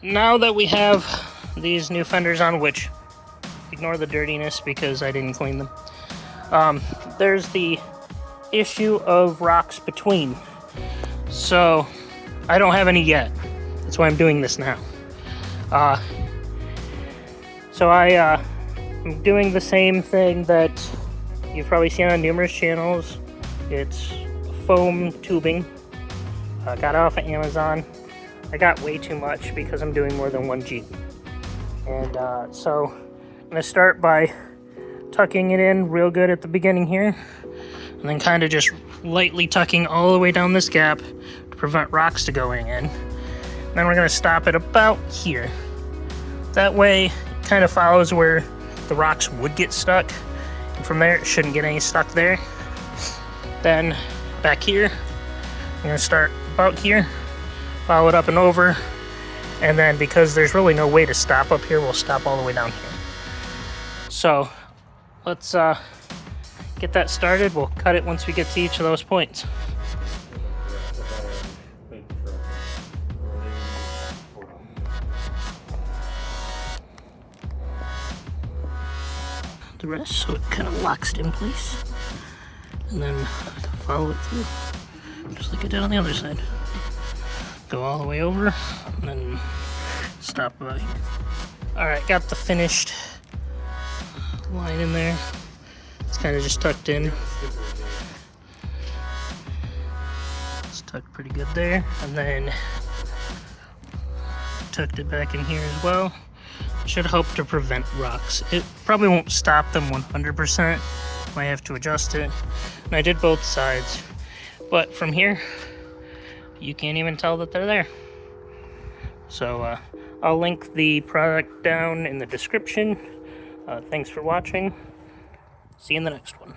now that we have these new fenders on, which ignore the dirtiness because I didn't clean them, there's the issue of rocks between. So I don't have any yet. That's why I'm doing this now. So I'm doing the same thing that you've probably seen on numerous channels. It's foam tubing. I got it off of Amazon. I got way too much because I'm doing more than one Jeep. And so I'm gonna start by tucking it in real good at the beginning here, and then kind of just lightly tucking all the way down this gap to prevent rocks to going in. Then we're gonna stop it about here. That way it kind of follows where the rocks would get stuck. And from there, it shouldn't get any stuck there. Then back here, I'm gonna start about here, follow it up and over, and then because there's really no way to stop up here, we'll stop all the way down here. So let's get that started. We'll cut it once we get to each of those points. The rest so it kind of locks it in place, and then follow it through just like I did on the other side. Go all the way over and then stop about here. Alright, got the finished line in there. It's kind of just tucked in. It's tucked pretty good there, and then tucked it back in here as well. Should help to prevent rocks. It probably won't stop them 100%. Might have to adjust it. And I did both sides. But from here, you can't even tell that they're there. So I'll link the product down in the description. Thanks for watching. See you in the next one.